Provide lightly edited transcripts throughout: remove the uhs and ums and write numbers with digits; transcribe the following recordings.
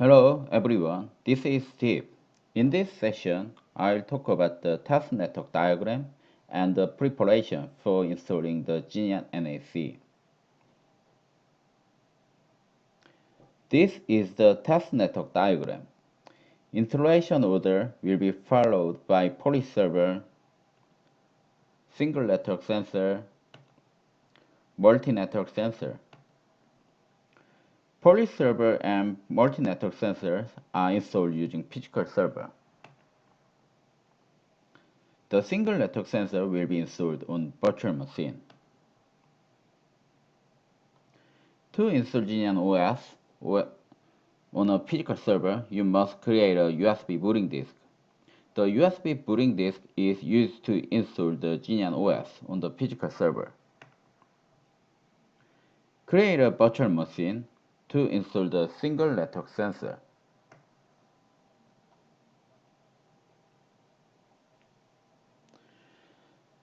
Hello everyone, this is Steve. In this session, I'll talk about the test network diagram and the preparation for installing the Genian NAC. This is the test network diagram. Installation order will be followed by police server, single network sensor, multi-network sensor. Police server and multi-network sensors are installed using physical server. The single network sensor will be installed on virtual machine. To install Genian OS on a physical server, you must create a USB booting disk. The USB booting disk is used to install the Genian OS on the physical server. Create a virtual machine to install the single network sensor.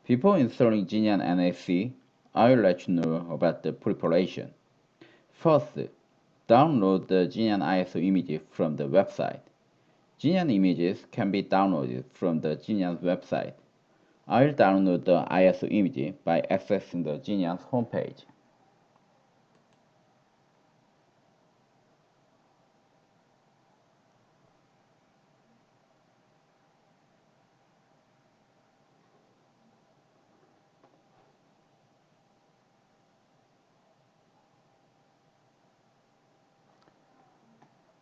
Before installing Genian NAC, I will let you know about the preparation. First, download the Genian ISO image from the website. Genian images can be downloaded from the Genian's website. I'll download the ISO image by accessing the Genian's homepage.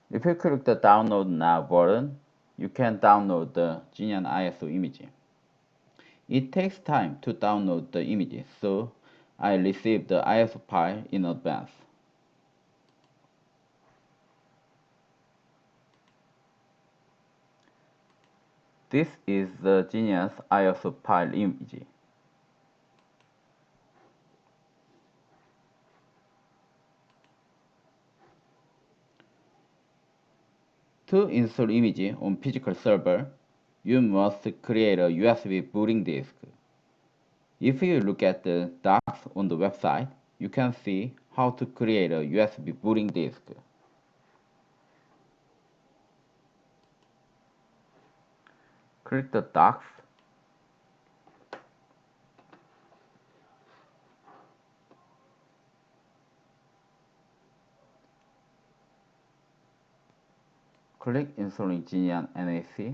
If you click the Download Now button, you can download the Genian ISO image. It takes time to download the image, so I received the ISO file in advance. This is the Genian's ISO file image. To install image on physical server, you must create a USB booting disk. If you look at the docs on the website, you can see how to create a USB booting disk. Click the docs. Click installing Genian NAC.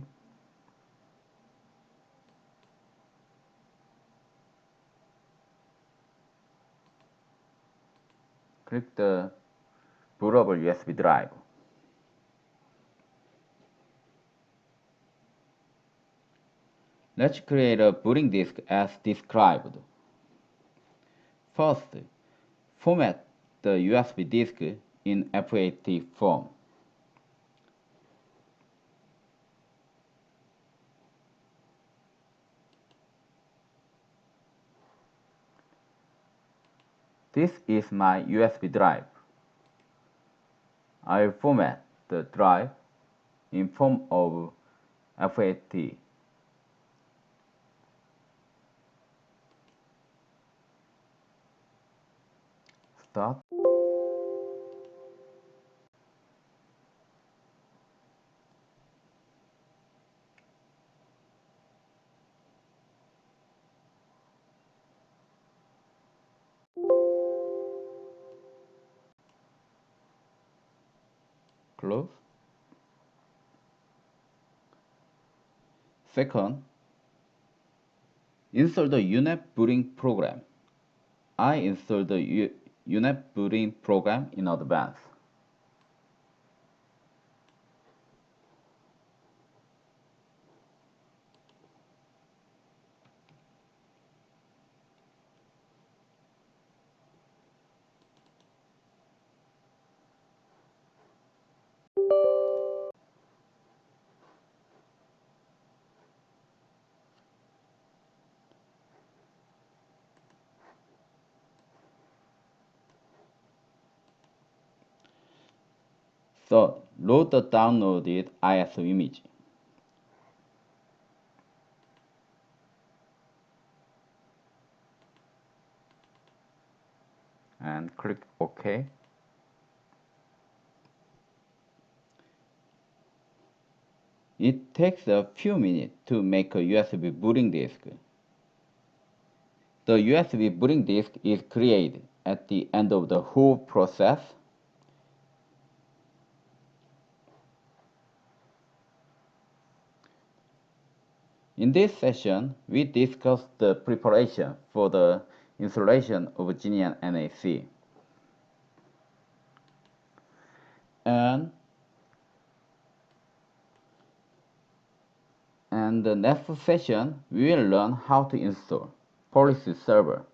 Click the bootable USB drive. Let's create a booting disk as described. First, format the USB disk in FAT form. This is my USB drive. I will format the drive in form of FAT. Start. Close. Second, install the UNEP booting program. I installed the UNEP booting program in advance. So, load the downloaded ISO image. And click OK. It takes a few minutes to make a USB booting disk. The USB booting disk is created at the end of the whole process. In this session, we discussed the preparation for the installation of Genian NAC. And the next session, we will learn how to install policy server.